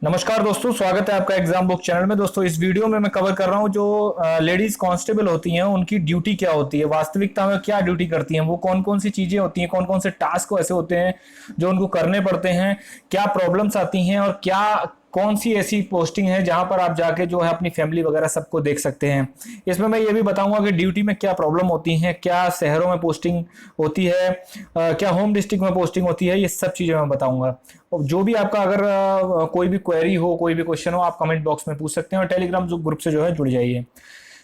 नमस्कार दोस्तों, स्वागत है आपका एग्जाम बुक चैनल में। दोस्तों, इस वीडियो में मैं कवर कर रहा हूँ जो लेडीज कांस्टेबल होती हैं उनकी ड्यूटी क्या होती है, वास्तविकता में क्या ड्यूटी करती हैं, वो कौन कौन सी चीजें होती हैं, कौन कौन से टास्क ऐसे होते हैं जो उनको करने पड़ते हैं, क्या प्रॉब्लम्स आती हैं और क्या कौन सी ऐसी पोस्टिंग है जहां पर आप जाके जो है अपनी फैमिली वगैरह सबको देख सकते हैं। इसमें मैं ये भी बताऊंगा कि ड्यूटी में क्या प्रॉब्लम होती है, क्या शहरों में पोस्टिंग होती है, क्या होम डिस्ट्रिक्ट में पोस्टिंग होती है, ये सब चीज़ें मैं बताऊंगा। और जो भी आपका अगर कोई भी क्वेरी हो, कोई भी क्वेश्चन हो, आप कमेंट बॉक्स में पूछ सकते हैं और टेलीग्राम ग्रुप से जो है जुड़ जाइए।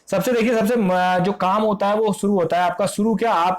सबसे देखिए, सबसे जो काम होता है वो शुरू होता है आपका। शुरू क्या, आप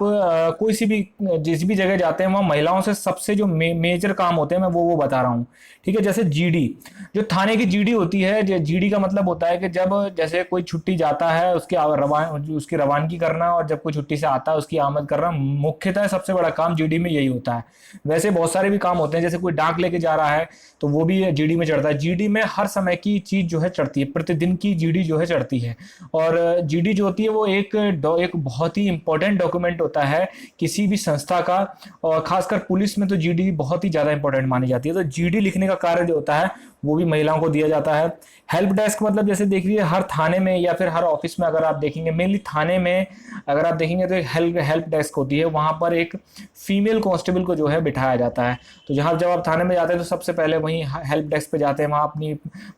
कोई सी भी जिस भी जगह जाते हैं वहाँ महिलाओं से सबसे जो मेजर काम होते हैं मैं वो बता रहा हूँ। ठीक है, जैसे जीडी, जो थाने की जीडी होती है। जीडी का मतलब होता है कि जब जैसे कोई छुट्टी जाता है उसकी रवानगी करना, और जब कोई छुट्टी से आता है उसकी आमद करना, मुख्यतः सबसे बड़ा काम जीडी में यही होता है। वैसे बहुत सारे भी काम होते हैं, जैसे कोई डाक लेके जा रहा है तो वो भी जीडी में चढ़ता है। जीडी में हर समय की चीज जो है चढ़ती है, प्रतिदिन की जीडी जो है चढ़ती है। और जीडी जो होती है वो एक बहुत ही इंपॉर्टेंट डॉक्यूमेंट होता है किसी भी संस्था का, और खासकर पुलिस में तो जीडी बहुत ही ज़्यादा इंपॉर्टेंट मानी जाती है। तो जीडी लिखने का कार्य जो होता है वो भी महिलाओं को दिया जाता है। हेल्प डेस्क मतलब जैसे देख लीजिए, हर थाने में या फिर हर ऑफिस में अगर आप देखेंगे, मेनली थाने में अगर आप देखेंगे तो हेल्प डेस्क होती है। वहाँ पर एक फीमेल कांस्टेबल को जो है बिठाया जाता है। तो जहाँ जब आप थाने में जाते हैं तो सबसे पहले वहीं हेल्प डेस्क पे जाते हैं, वहाँ अपनी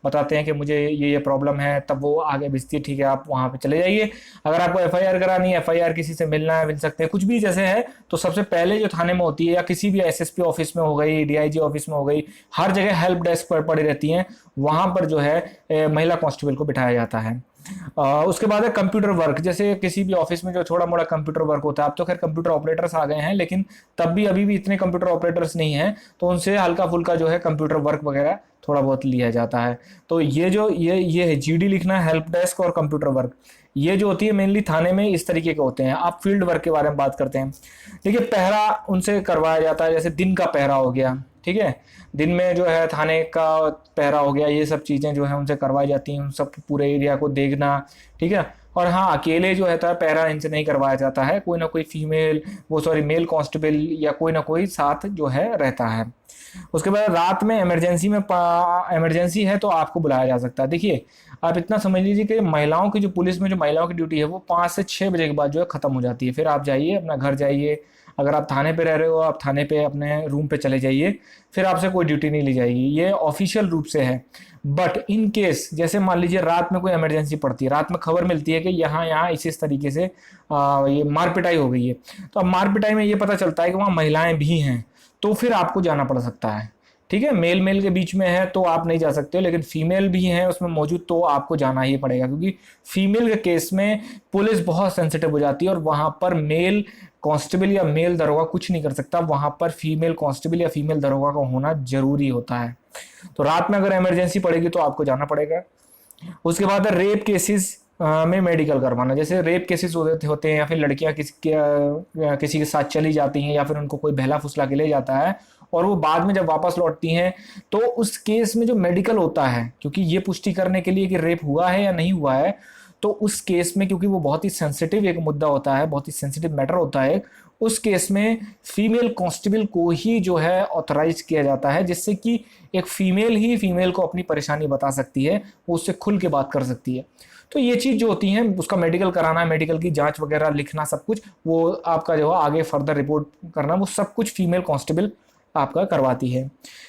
बताते हैं कि मुझे ये प्रॉब्लम है, तब वो आगे भेजती है, ठीक है आप वहाँ पे चले जाइए। अगर आपको एफआईआर करानी है, एफआईआर किसी से मिलना है, मिल सकते हैं, कुछ भी जैसे है, तो सबसे पहले जो थाने में होती है या किसी भी एसएसपी ऑफिस में हो गई, डीआईजी ऑफिस में हो गई, हर जगह हेल्प डेस्क पर पड़ी रहती हैं। वहां पर जो है महिला कांस्टेबल को बिठाया जाता है। उसके बाद है कंप्यूटर वर्क। जैसे किसी भी ऑफिस में जो थोड़ा मोड़ा कंप्यूटर वर्क होता है, अब तो खैर कंप्यूटर ऑपरेटर्स आ गए हैं, लेकिन तब भी अभी भी इतने कंप्यूटर ऑपरेटर्स नहीं हैं, तो उनसे हल्का फुल्का जो है कंप्यूटर वर्क वगैरह थोड़ा बहुत लिया जाता है। तो ये है जीडी लिखना, हेल्प डेस्क और कंप्यूटर वर्क। ये जो होती है मेनली थाने में इस तरीके के होते हैं। आप फील्ड वर्क के बारे में बात करते हैं। देखिए, पहरा उनसे करवाया जाता है, जैसे दिन का पहरा हो गया, ठीक है, दिन में जो है थाने का पहरा हो गया, ये सब चीज़ें जो है उनसे करवाई जाती हैं, उन सब पूरे एरिया को देखना, ठीक है। और हाँ, अकेले जो है पहरा इनसे नहीं करवाया जाता है, कोई ना कोई मेल कांस्टेबल या कोई ना कोई साथ जो है रहता है। उसके बाद रात में इमरजेंसी है तो आपको बुलाया जा सकता है। देखिए, आप इतना समझ लीजिए कि महिलाओं की जो पुलिस में जो महिलाओं की ड्यूटी है वो 5 से 6 बजे के बाद जो है ख़त्म हो जाती है। फिर आप जाइए अपना घर जाइए। अगर आप थाने पे रह रहे हो, आप थाने पे अपने रूम पे चले जाइए, फिर आपसे कोई ड्यूटी नहीं ली जाएगी। ये ऑफिशियल रूप से है। बट इन केस जैसे मान लीजिए रात में कोई इमरजेंसी पड़ती है, रात में खबर मिलती है कि यहाँ यहाँ इस तरीके से ये मार पिटाई हो गई है, तो अब मार पिटाई में ये पता चलता है कि वहाँ महिलाएं भी हैं, तो फिर आपको जाना पड़ सकता है। ठीक है, मेल मेल के बीच में है तो आप नहीं जा सकते हो, लेकिन फीमेल भी हैं उसमें मौजूद तो आपको जाना ही पड़ेगा, क्योंकि फीमेल के केस में पुलिस बहुत सेंसिटिव हो जाती है और वहां पर मेल कांस्टेबल या मेल दरोगा कुछ नहीं कर सकता। वहां पर फीमेल कांस्टेबल या फीमेल दरोगा का होना जरूरी होता है। तो रात में अगर इमरजेंसी पड़ेगी तो आपको जाना पड़ेगा। उसके बाद रेप केसेस में मेडिकल करवाना। जैसे रेप केसेस होते हैं या फिर लड़कियां किसी के साथ चली जाती हैं या फिर उनको कोई बहला फुसला के ले जाता है और वो बाद में जब वापस लौटती हैं, तो उस केस में जो मेडिकल होता है, क्योंकि ये पुष्टि करने के लिए कि रेप हुआ है या नहीं हुआ है, तो उस केस में क्योंकि वो बहुत ही सेंसिटिव एक मुद्दा होता है, बहुत ही सेंसिटिव मैटर होता है, उस केस में फीमेल कांस्टेबल को ही जो है ऑथराइज किया जाता है, जिससे कि एक फीमेल ही फीमेल को अपनी परेशानी बता सकती है, वो उससे खुल के बात कर सकती है। तो ये चीज़ जो होती है, उसका मेडिकल कराना, मेडिकल की जांच वगैरह लिखना, सब कुछ वो आपका जो है आगे फर्दर रिपोर्ट करना, वो सब कुछ फीमेल कांस्टेबल आपका करवाती है।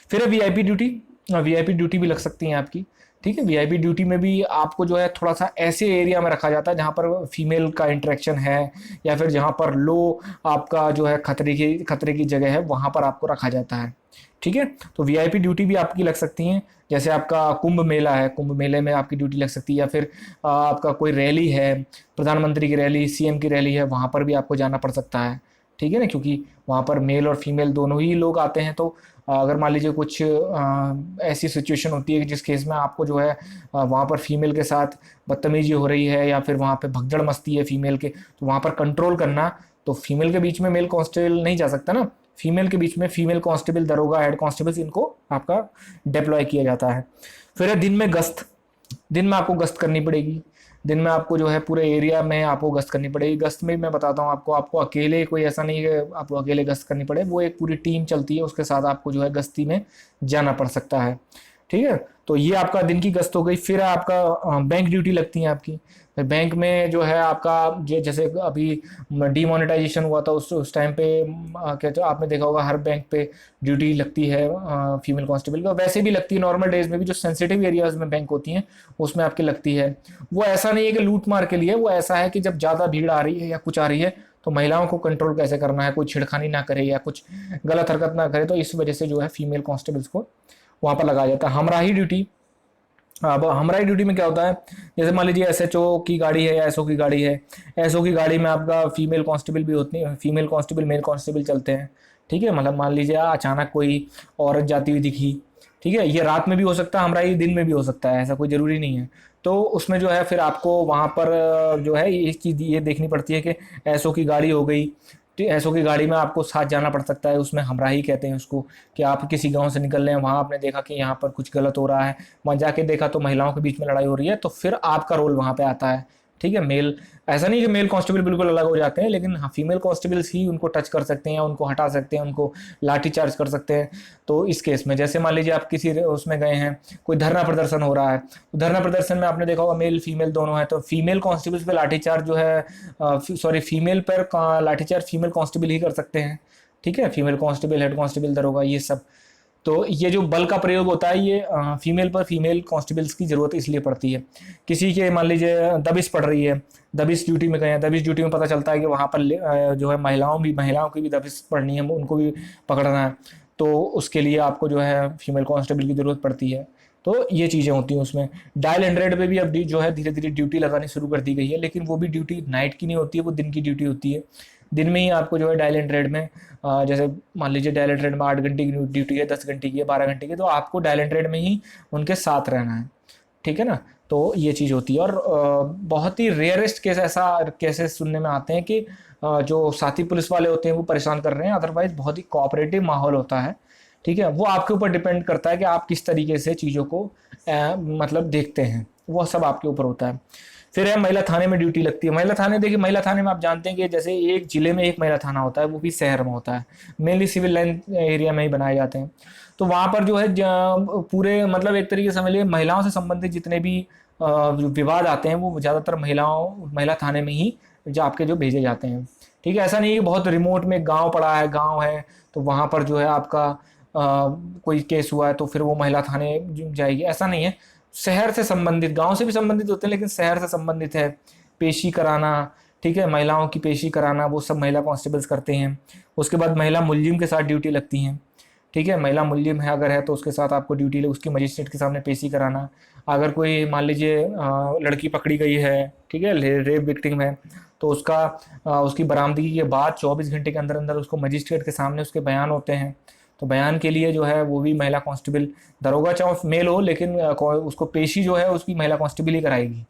फिर है वीआईपी ड्यूटी। वीआईपी ड्यूटी भी लग सकती है आपकी। ठीक है, वीआईपी ड्यूटी में भी आपको जो है थोड़ा सा ऐसे एरिया में रखा जाता है जहाँ पर फीमेल का इंटरेक्शन है, या फिर जहाँ पर लो आपका जो है खतरे की जगह है, वहाँ पर आपको रखा जाता है। ठीक है, तो वीआईपी ड्यूटी भी आपकी लग सकती हैं। जैसे आपका कुंभ मेला है, कुंभ मेले में आपकी ड्यूटी लग सकती है, या फिर आपका कोई रैली है, प्रधानमंत्री की रैली, सीएम की रैली है, वहाँ पर भी आपको जाना पड़ सकता है। ठीक है ना, क्योंकि वहाँ पर मेल और फीमेल दोनों ही लोग आते हैं। तो अगर मान लीजिए कुछ ऐसी सिचुएशन होती है कि जिस केस में आपको जो है वहाँ पर फीमेल के साथ बदतमीजी हो रही है या फिर वहाँ पे भगदड़ मस्ती है फीमेल के, तो वहाँ पर कंट्रोल करना, तो फीमेल के बीच में मेल कांस्टेबल नहीं जा सकता ना, फीमेल के बीच में फीमेल कांस्टेबल, दरोगा, हेड कांस्टेबल्स, इनको आपका डिप्लॉय किया जाता है। फिर है दिन में गश्त। दिन में आपको गश्त करनी पड़ेगी। दिन में आपको जो है पूरे एरिया में आपको गश्त करनी पड़ेगी। गश्त में मैं बताता हूँ आपको अकेले कोई ऐसा नहीं है कि आपको अकेले गश्त करनी पड़े, वो एक पूरी टीम चलती है, उसके साथ आपको जो है गश्ती में जाना पड़ सकता है। ठीक है। तो ये आपका दिन की गश्त हो गई। फिर आपका बैंक ड्यूटी लगती है आपकी। फिर बैंक में जो है आपका जैसे अभी डीमोनेटाइजेशन हुआ था उस टाइम पे क्या तो आपने देखा होगा हर बैंक पे ड्यूटी लगती है फीमेल कांस्टेबल का। वैसे भी लगती है नॉर्मल डेज में भी, जो सेंसिटिव एरियाज में बैंक होती हैं उसमें आपकी लगती है। वो ऐसा नहीं है कि लूट मार के लिए, वो ऐसा है कि जब ज़्यादा भीड़ आ रही है या कुछ आ रही है तो महिलाओं को कंट्रोल कैसे करना है, कोई छिड़खानी ना करे या कुछ गलत हरकत ना करे, तो इस वजह से जो है फीमेल कांस्टेबल्स को वहाँ पर लगाया जाता है। हमराही ड्यूटी। अब हमराही ड्यूटी में क्या होता है, जैसे मान लीजिए एसएचओ की गाड़ी है या एसओ की गाड़ी है। एसओ की गाड़ी में आपका फीमेल कांस्टेबल भी होती है, फीमेल कांस्टेबल मेल कांस्टेबल चलते हैं। ठीक है, मतलब मान लीजिए अचानक कोई औरत जाती हुई दिखी, ठीक है, ये रात में भी हो सकता है, हमराही दिन में भी हो सकता है, ऐसा कोई ज़रूरी नहीं है। तो उसमें जो है फिर आपको वहाँ पर जो है एक चीज़ ये देखनी पड़ती है कि एसओ की गाड़ी हो गई, तो एसओ की गाड़ी में आपको साथ जाना पड़ सकता है, उसमें हमराही कहते हैं उसको। कि आप किसी गांव से निकल रहे हैं, वहाँ आपने देखा कि यहाँ पर कुछ गलत हो रहा है, वहाँ जाके देखा तो महिलाओं के बीच में लड़ाई हो रही है, तो फिर आपका रोल वहाँ पे आता है। ठीक है, मेल ऐसा नहीं कि मेल कांस्टेबल बिल्कुल अलग हो जाते हैं, लेकिन हाँ फीमेल कांस्टेबल्स ही उनको टच कर सकते हैं, उनको हटा सकते हैं, उनको लाठी चार्ज कर सकते हैं। तो इस केस में जैसे मान लीजिए आप किसी उसमें गए हैं, कोई धरना प्रदर्शन हो रहा है, तो धरना प्रदर्शन में आपने देखा होगा मेल फीमेल दोनों है, तो फीमेल कांस्टेबल्स पे लाठीचार्ज जो है सॉरी फीमेल पर लाठीचार्ज फीमेल कांस्टेबल ही कर सकते हैं। ठीक है, फीमेल कांस्टेबल, हेड कांस्टेबल, दरोगा, ये सब। तो ये जो बल का प्रयोग होता है ये फीमेल पर फीमेल कांस्टेबल्स की ज़रूरत इसलिए पड़ती है। किसी के मान लीजिए दबिश पड़ रही है, दबिश ड्यूटी में गए हैं, दबिश ड्यूटी में पता चलता है कि वहाँ पर जो है महिलाओं की भी दबिश पड़नी है, उनको भी पकड़ना है, तो उसके लिए आपको जो है फीमेल कांस्टेबल की ज़रूरत पड़ती है। तो ये चीज़ें होती हैं उसमें। डायल 100 पे भी अब जो है धीरे धीरे ड्यूटी लगानी शुरू कर दी गई है, लेकिन वो भी ड्यूटी नाइट की नहीं होती है, वो दिन की ड्यूटी होती है। दिन में ही आपको जो है डायल 100 में जैसे मान लीजिए डायल 100 में 8 घंटे की ड्यूटी है, 10 घंटे की है, 12 घंटे की, तो आपको डायल 100 में ही उनके साथ रहना है। ठीक है ना। तो ये चीज़ होती है। और बहुत ही रेयरेस्ट केस ऐसा केसेस सुनने में आते हैं कि जो साथी पुलिस वाले होते हैं वो परेशान कर रहे हैं, अदरवाइज बहुत ही कोऑपरेटिव माहौल होता है। ठीक है, वो आपके ऊपर डिपेंड करता है कि आप किस तरीके से चीज़ों को मतलब देखते हैं, वो सब आपके ऊपर होता है। फिर है महिला थाने में ड्यूटी लगती है। महिला थाने, देखिए महिला थाने में आप जानते हैं कि जैसे एक जिले में एक महिला थाना होता है, वो भी शहर में होता है, मेनली सिविल लाइन एरिया में ही बनाए जाते हैं। तो वहाँ पर जो है पूरे मतलब एक तरीके से समझ लीजिए महिलाओं से संबंधित जितने भी जो विवाद आते हैं वो ज़्यादातर महिला थाने में ही जो आपके जो भेजे जाते हैं। ठीक है, ऐसा नहीं है कि बहुत रिमोट में गांव पड़ा है, गांव है तो वहाँ पर जो है आपका कोई केस हुआ है तो फिर वो महिला थाने जाएगी, ऐसा नहीं है। शहर से संबंधित, गांव से भी संबंधित होते हैं लेकिन शहर से संबंधित है, पेशी कराना, ठीक है, महिलाओं की पेशी कराना, वो सब महिला कांस्टेबल्स करते हैं। उसके बाद महिला मुलजिम के साथ ड्यूटी लगती हैं। ठीक है, महिला मुलजिम है अगर है तो उसके साथ आपको ड्यूटी उसकी मजिस्ट्रेट के सामने पेशी कराना। अगर कोई मान लीजिए लड़की पकड़ी गई है, ठीक है, रेप विक्टिम है, तो उसकी बरामदगी के बाद 24 घंटे के अंदर अंदर उसको मजिस्ट्रेट के सामने उसके बयान होते हैं। तो बयान के लिए जो है वो भी महिला कांस्टेबल, दरोगा चाहे मेल हो, लेकिन उसको पेशी जो है उसकी महिला कांस्टेबल ही कराएगी।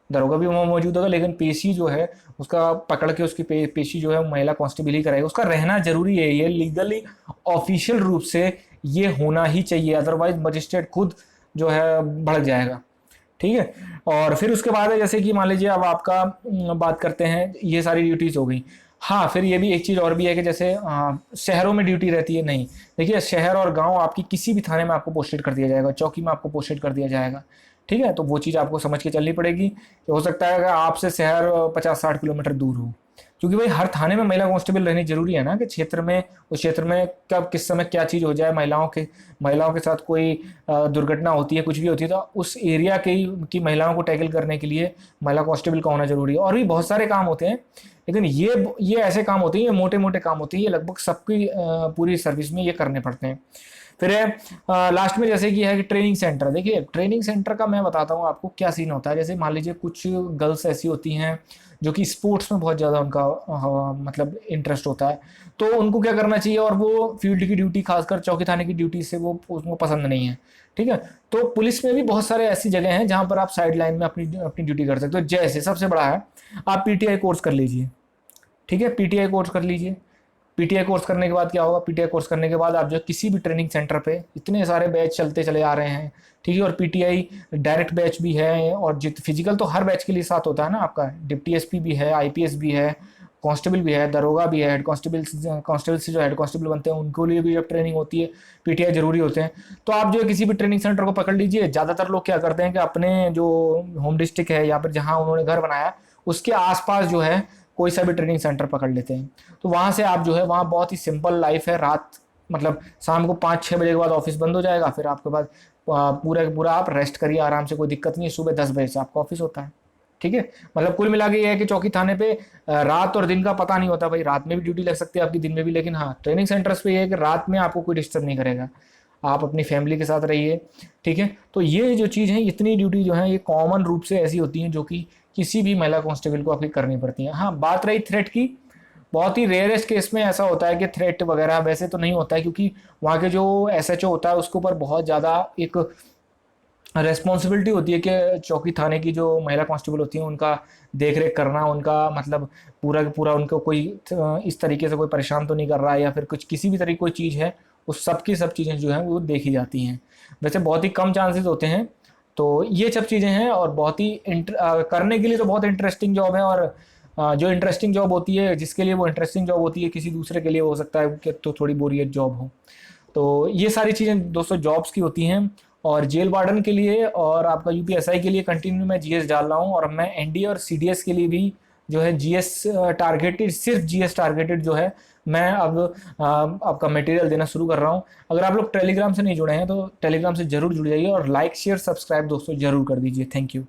दरोगा भी वहाँ मौजूद होगा लेकिन पेशी जो है उसका पकड़ के उसकी पेशी जो है महिला कांस्टेबल ही कराएगी। उसका रहना जरूरी है, ये लीगली ऑफिशियल रूप से ये होना ही चाहिए, अदरवाइज मजिस्ट्रेट खुद जो है भड़क जाएगा। ठीक है, और फिर उसके बाद है जैसे कि मान लीजिए अब आपका बात करते हैं, ये सारी ड्यूटीज़ हो गई। हाँ, फिर ये भी एक चीज़ और भी है कि जैसे शहरों में ड्यूटी रहती है, नहीं, देखिए शहर और गांव आपकी किसी भी थाने में आपको पोस्टेड कर दिया जाएगा, चौकी में आपको पोस्टेड कर दिया जाएगा। ठीक है, तो वो चीज़ आपको समझ के चलनी पड़ेगी कि हो सकता है कि आपसे शहर 50-60 किलोमीटर दूर हो, क्योंकि भाई हर थाने में महिला कांस्टेबल रहनी जरूरी है ना, कि क्षेत्र में उस क्षेत्र में कब किस समय क्या चीज़ हो जाए, महिलाओं के साथ कोई दुर्घटना होती है, कुछ भी होती है, तो उस एरिया की महिलाओं को टैकल करने के लिए महिला कांस्टेबल का होना जरूरी है। और भी बहुत सारे काम होते हैं, लेकिन ये ऐसे काम होते हैं, ये मोटे मोटे काम होते हैं, ये लगभग सबकी पूरी सर्विस में ये करने पड़ते हैं। फिर लास्ट में जैसे कि है कि ट्रेनिंग सेंटर, देखिए ट्रेनिंग सेंटर का मैं बताता हूँ आपको क्या सीन होता है। जैसे मान लीजिए कुछ गर्ल्स ऐसी होती हैं जो कि स्पोर्ट्स में बहुत ज़्यादा उनका मतलब इंटरेस्ट होता है, तो उनको क्या करना चाहिए, और वो फील्ड की ड्यूटी खासकर चौकी थाने की ड्यूटी से वो उनको पसंद नहीं है। ठीक है, तो पुलिस में भी बहुत सारे ऐसी जगह हैं जहाँ पर आप साइड लाइन में अपनी अपनी ड्यूटी कर सकते हो। जैसे सबसे बड़ा है, आप पीटीआई कोर्स कर लीजिए। ठीक है, पीटीआई कोर्स कर लीजिए। पीटीआई कोर्स करने के बाद क्या होगा, पीटीआई कोर्स करने के बाद आप जो किसी भी ट्रेनिंग सेंटर पे, इतने सारे बैच चलते चले आ रहे हैं, ठीक है, और पीटीआई डायरेक्ट बैच भी है, और जित फिजिकल तो हर बैच के लिए साथ होता है ना आपका, डिप्टी एसपी भी है, आईपीएस भी है, कांस्टेबल भी है, दरोगा भी है, हेड कांस्टेबल से जो हेड कांस्टेबल बनते हैं उनको लिए भी जब ट्रेनिंग होती है पीटीआई जरूरी होते हैं। तो आप जो है किसी भी ट्रेनिंग सेंटर को पकड़ लीजिए, ज़्यादातर लोग क्या करते हैं कि अपने जो होम डिस्ट्रिक्ट है या फिर जहाँ उन्होंने घर बनाया उसके आसपास जो है कोई सा भी ट्रेनिंग सेंटर पकड़ लेते हैं। तो वहाँ से आप जो है, वहाँ बहुत ही सिंपल लाइफ है। रात मतलब शाम को 5-6 बजे के बाद ऑफिस बंद हो जाएगा, फिर आपके बाद पूरा का पूरा आप रेस्ट करिए आराम से, कोई दिक्कत नहीं है। सुबह 10 बजे से आपका ऑफिस होता है। ठीक है, मतलब कुल मिला के ये है कि चौकी थाने पे रात और दिन का पता नहीं होता भाई, रात में भी ड्यूटी लग सकती है आपकी, दिन में भी। लेकिन हाँ, ट्रेनिंग सेंटर्स पे ये है कि रात में आपको कोई डिस्टर्ब नहीं करेगा, आप अपनी फैमिली के साथ रहिए। ठीक है, तो ये जो चीज़ है, इतनी ड्यूटी जो है ये कॉमन रूप से ऐसी होती हैं जो कि किसी भी महिला कांस्टेबल को आपकी करनी पड़ती है। हाँ, बात रही थ्रेट की, बहुत ही रेयरेस्ट केस में ऐसा होता है कि थ्रेट वगैरह वैसे तो नहीं होता है, क्योंकि वहाँ के जो एसएचओ होता है उसके ऊपर बहुत ज़्यादा एक रेस्पॉन्सिबिलिटी होती है कि चौकी थाने की जो महिला कांस्टेबल होती हैं उनका देख रेख करना, उनका मतलब पूरा का पूरा उनको कोई इस तरीके से कोई परेशान तो नहीं कर रहा है या फिर कुछ किसी भी तरह की कोई चीज़ है, उस सब की सब चीज़ें जो हैं वो देखी जाती हैं। वैसे बहुत ही कम चांसेस होते हैं। तो ये सब चीज़ें हैं, और बहुत ही करने के लिए तो बहुत इंटरेस्टिंग जॉब है। और जो इंटरेस्टिंग जॉब होती है, जिसके लिए वो इंटरेस्टिंग जॉब होती है, किसी दूसरे के लिए हो सकता है कि तो थोड़ी बोरियत जॉब हो। तो ये सारी चीज़ें दोस्तों जॉब्स की होती हैं। और जेल वार्डन के लिए और आपका यूपीएसआई के लिए कंटिन्यू मैं जीएस डाल रहा हूँ, और मैं एनडीए और सीडीएस के लिए भी जो है जीएस टारगेटेड, सिर्फ जीएस टारगेटेड जो है मैं अब आपका मटेरियल देना शुरू कर रहा हूँ। अगर आप लोग टेलीग्राम से नहीं जुड़े हैं तो टेलीग्राम से जरूर जुड़ जाइए, और लाइक शेयर सब्सक्राइब दोस्तों जरूर कर दीजिए। Thank you.